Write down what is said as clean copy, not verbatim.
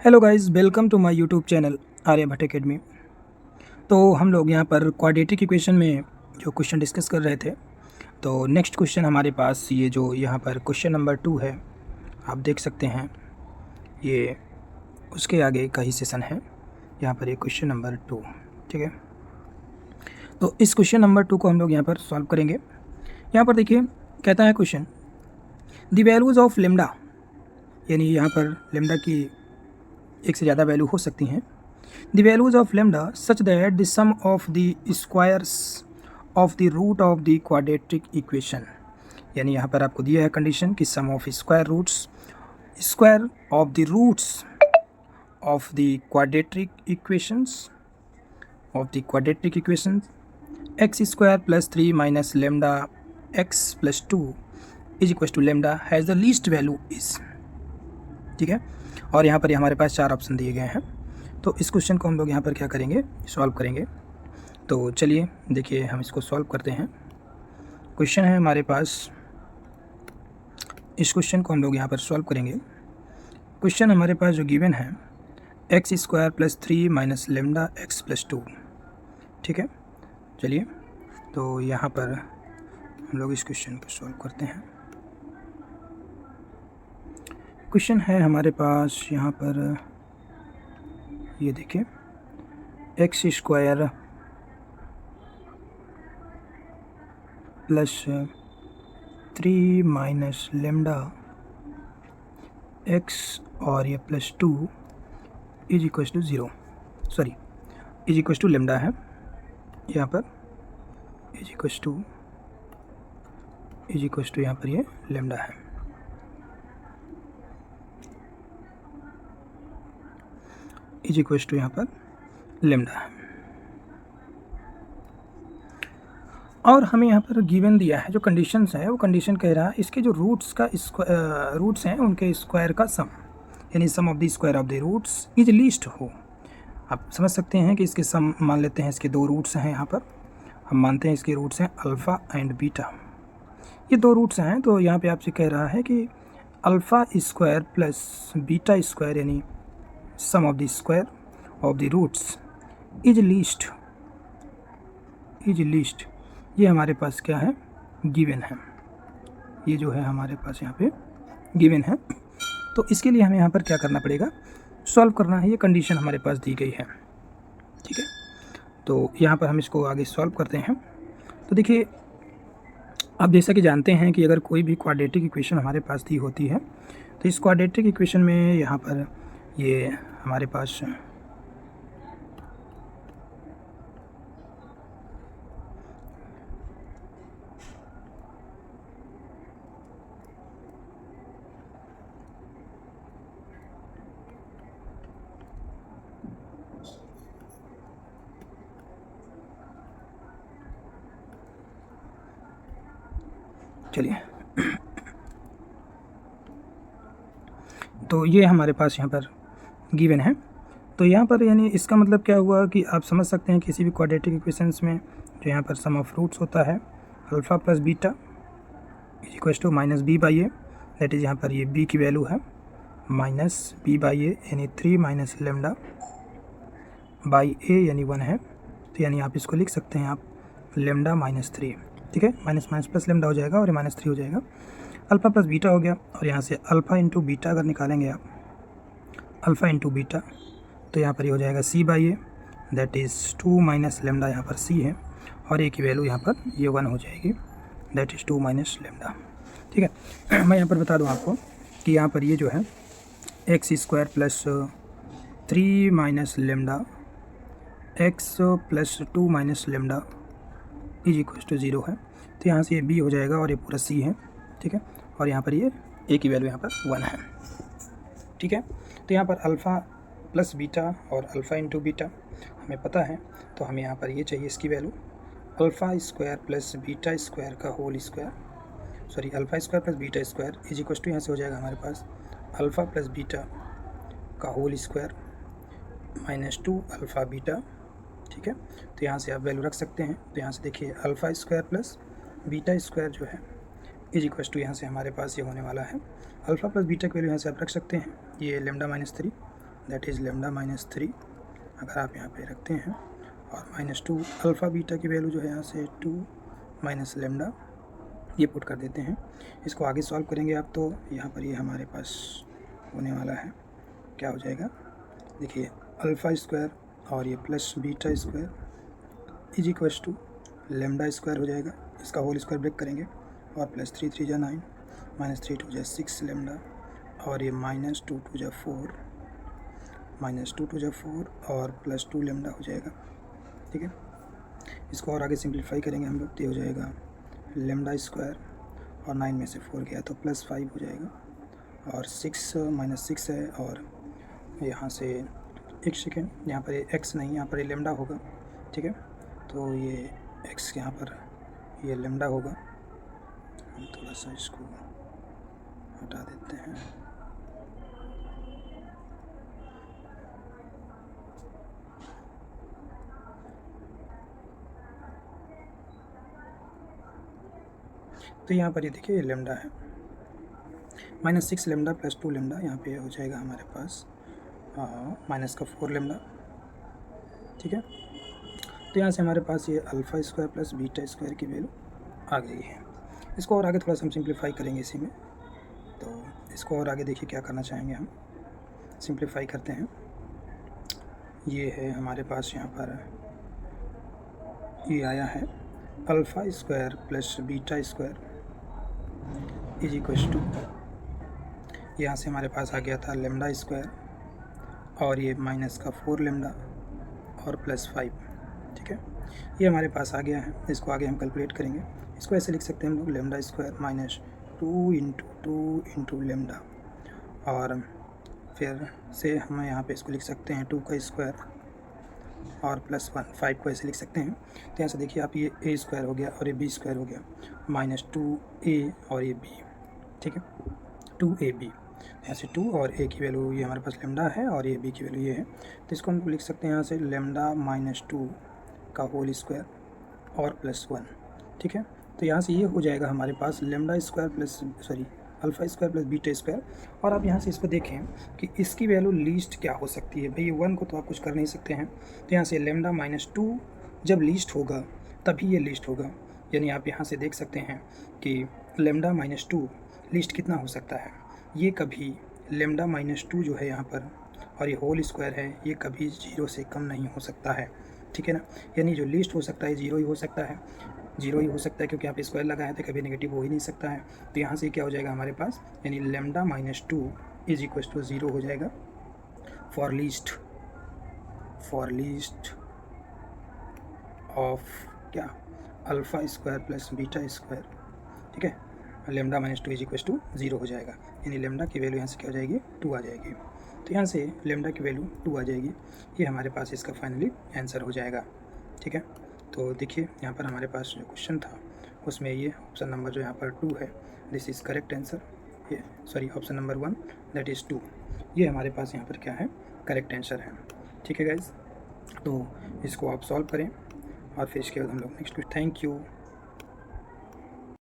Hello guys, welcome to my YouTube channel Aryabhatta Academy. तो हम लोग यहाँ पर क्वाड्रेटिक इक्वेशन में जो क्वेश्चन डिस्कस कर रहे थे, तो नेक्स्ट क्वेश्चन हमारे पास ये जो यहाँ पर क्वेश्चन नंबर 2 है, आप देख सकते हैं ये उसके आगे का ही सेशन है। यहाँ पर ये क्वेश्चन नंबर 2, ठीक है। तो इस क्वेश्चन नंबर 2 को हम लोग यहाँ पर सॉल्व करेंगे। यहाँ पर देखिए, कहता है question the values of lambda, यानी यहाँ पर लेमडा की एक से ज़्यादा वैल्यू हो सकती हैं। The values of lambda such that the sum of the squares of the root of the quadratic equation, यानी यहाँ पर आपको दिया है कंडीशन कि sum of square of the roots of the quadratic equations x square plus 3 minus lambda x plus 2 is equal to lambda has the least value is, ठीक है। और यहाँ पर हमारे पास 4 ऑप्शन दिए गए हैं। तो इस क्वेश्चन को हम लोग यहाँ पर क्या करेंगे, सॉल्व करेंगे। तो चलिए देखिए, हम इसको सॉल्व करते हैं। क्वेश्चन है हमारे पास, इस क्वेश्चन को हम लोग यहाँ पर सॉल्व करेंगे। क्वेश्चन हमारे पास जो गिवन है x square plus 3 minus lambda x plus 2, ठीक है। चलिए, तो यहाँ पर हम लोग इस क्वेश्चन को सॉल्व करते हैं। क्वेश्चन है हमारे पास यहाँ पर, ये देखिए, x square plus 3 minus lambda x और ये plus 2 is equal to 0, sorry is equal to lambda है यहाँ पर, इज इक्वल टू यहाँ पर ये लेमडा है। इज इक्वल टू यहाँ पर लेमडा है। और हमें यहाँ पर गिवन दिया है जो कंडीशंस है, वो कंडीशन कह रहा है इसके जो रूट्स हैं उनके स्क्वायर का सम, यानी sum of the square of the roots is least हो। आप समझ सकते हैं कि इसके सम मान लेते हैं, इसके 2 रूट्स हैं। यहाँ पर हम मानते हैं इसके रूट्स हैं अल्फ़ा एंड बीटा, ये 2 रूट्स हैं। तो यहाँ पे आपसे कह रहा है कि alpha square plus beta square, यानी sum of the square of the roots is least, ये हमारे पास क्या है, गिवन है। ये जो है हमारे पास यहाँ पे गिवन है। तो इसके लिए हमें यहाँ पर क्या करना पड़ेगा, सॉल्व करना है। ये कंडीशन हमारे पास दी गई है, ठीक है। तो यहाँ पर हम इसको आगे सॉल्व करते हैं। तो देखिए, आप जैसा कि जानते हैं कि अगर कोई भी क्वाड्रेटिक इक्वेशन हमारे पास दी होती है, तो इस क्वाड्रेटिक इक्वेशन में यहाँ पर ये हमारे पास चलिए, तो ये हमारे पास यहाँ पर गिवन है। तो यहाँ पर यानी इसका मतलब क्या हुआ कि आप समझ सकते हैं किसी भी क्वाड्रेटिक इक्वेशंस में जो यहाँ पर सम ऑफ रूट्स होता है alpha plus beta is equal to minus b by A, that is यहाँ पर ये बी की वैल्यू है माइनस बी बाई ए, यानी 3 माइनस लेमडा बाई ए, यानी 1 है। तो यानी आप इसको लिख सकते हैं आप लेमडा माइनस 3, ठीक है। माइनस माइनस प्लस लेमडा हो जाएगा और ये माइनस 3 हो जाएगा। अल्फ़ा प्लस बीटा हो गया, और यहाँ से अल्फ़ा इंटू बीटा अगर निकालेंगे आप, अल्फ़ा इंटू बीटा, तो यहाँ पर ये हो जाएगा C by A, that is 2 minus lambda, यहाँ पर सी है, और ए की वैल्यू यहाँ पर ये 1 हो जाएगी, दैट इज़ 2 माइनस लेमडा, ठीक है। मैं यहाँ पर बता दूँ आपको कि यहाँ पर ये जो है x square plus 3 minus lambda x plus 2 minus lambda is equal to 0 है। तो यहाँ से ये बी हो जाएगा और ये पूरा सी है, ठीक है। और यहाँ पर ये ए की वैल्यू यहाँ पर 1 है, ठीक है। तो यहाँ पर अल्फ़ा प्लस बीटा और अल्फ़ा इंटू बीटा हमें पता है, तो हमें यहाँ पर ये चाहिए इसकी value alpha square plus beta square का whole square, sorry alpha square plus beta square is equal to, यहाँ से हो जाएगा हमारे पास अल्फ़ा प्लस बीटा का whole square minus 2 alpha beta, ठीक है। तो यहाँ से आप वैल्यू रख सकते हैं। तो यहाँ से देखिए alpha square plus beta square जो है इज इक्वल टू, यहाँ से हमारे पास ये होने वाला है अल्फ़ा प्लस बीटा की वैल्यू यहाँ से आप रख सकते हैं, ये lambda minus 3 that is lambda minus 3 अगर आप यहाँ पे रखते हैं, और -2 अल्फ़ा बीटा की वैल्यू जो है यहाँ से 2 माइनस लेमडा ये पुट कर देते हैं। इसको आगे सॉल्व करेंगे आप तो यहाँ पर ये हमारे पास होने वाला है, क्या हो जाएगा देखिए, अल्फ़ा स्क्वायर और ये plus beta square is equals to lambda square हो जाएगा। इसका होल स्क्वायर ब्रेक करेंगे और प्लस 3 3 जा 9 माइनस 3 2 जा 6 लेमडा, और ये माइनस 2 2 जा 4 माइनस 2 2 जा 4 और प्लस 2 लेमडा हो जाएगा। ठीक है, इसको और आगे सिंप्लीफाई करेंगे हम लोग तो ये हो जाएगा लेमडा स्क्वायर, और 9 में से 4 गया तो प्लस 5 हो जाएगा, और 6 माइनस 6 है, और यहाँ से एक सेकेंड, यहाँ पर ये एक्स नहीं, यहाँ पर ये लेमडा होगा। ठीक है, तो ये एक्स यहाँ पर ये लेमडा होगा। हम थोड़ा सा इसको हटा देते हैं। तो यहाँ पर ये देखिए ये लेमडा है, -6 लेमडा प्लस 2 लेमडा, यहाँ पे हो जाएगा हमारे पास माइनस का 4 लेमडा। ठीक है, तो यहाँ से हमारे पास ये alpha square plus beta square की वैल्यू आ गई है। इसको और आगे थोड़ा सा हम सिंप्लीफाई करेंगे इसी में, तो इसको और आगे देखिए क्या करना चाहेंगे हम, सिंप्लीफाई करते हैं। ये है हमारे पास यहाँ पर ये आया है alpha square plus beta square is equals to, यहाँ से हमारे पास आ गया था लेमडा स्क्वायर और ये माइनस का 4 लेमडा और प्लस 5। ठीक है, ये हमारे पास आ गया है। इसको आगे हम कैलकुलेट करेंगे। इसको ऐसे लिख सकते हैं हम लोग lambda square minus 2 into lambda, और फिर से हम यहाँ पे इसको लिख सकते हैं 2 का स्क्वायर और प्लस 1, 5 को ऐसे लिख सकते हैं। तो यहाँ से देखिए आप ये a स्क्वायर हो गया और ये b स्क्वायर हो गया, -2a और ये b। ठीक है, 2ab, यहाँ से 2 और a की वैल्यू ये हमारे पास लेमडा है और ये b की वैल्यू ये है। तो इसको हम लिख सकते हैं यहाँ से लेमडा -2 का होल स्क्वायर और प्लस 1। ठीक है, तो यहाँ से ये हो जाएगा हमारे पास lambda square plus alpha square plus beta square. और आप यहाँ से इसको देखें कि इसकी वैल्यू लीस्ट क्या हो सकती है। भाई 1 को तो आप कुछ कर नहीं सकते हैं, तो यहाँ से लेमडा -2 जब लीस्ट होगा तभी ये लीस्ट होगा। यानी आप यहाँ से देख सकते हैं कि लेमडा -2 लीस्ट कितना हो सकता है। ये कभी लेमडा -2 जो है यहाँ पर और ये होल स्क्वायर है, ये कभी 0 से कम नहीं हो सकता है। ठीक है ना, यानी जो लीस्ट हो सकता है 0 ही हो सकता है, 0 ही हो सकता है, क्योंकि यहाँ पे स्क्वायर लगा है तो कभी नेगेटिव हो ही नहीं सकता है। तो यहाँ से क्या हो जाएगा हमारे पास, यानी लेमडा -2 इज इक्वल टू 0 हो जाएगा फॉर लीस्ट ऑफ क्या, alpha square plus beta square. ठीक है, लेमडा -2 इज इक्वल टू 0 हो जाएगा, यानी लेमडा की वैल्यू यहाँ से क्या हो जाएगी, 2 आ जाएगी। तो यहाँ से लेमडा की वैल्यू 2 आ जाएगी, ये हमारे पास इसका फाइनली आंसर हो जाएगा। ठीक है, तो देखिए यहाँ पर हमारे पास जो क्वेश्चन था उसमें ये ऑप्शन नंबर जो यहाँ पर 2 है, दिस इज़ करेक्ट आंसर। ये ऑप्शन नंबर 1 दैट इज़ 2, ये हमारे पास यहाँ पर क्या है, करेक्ट आंसर है। ठीक है गाइज, तो इसको आप सॉल्व करें और फिर इसके बाद हम लोग नेक्स्ट। Thank you.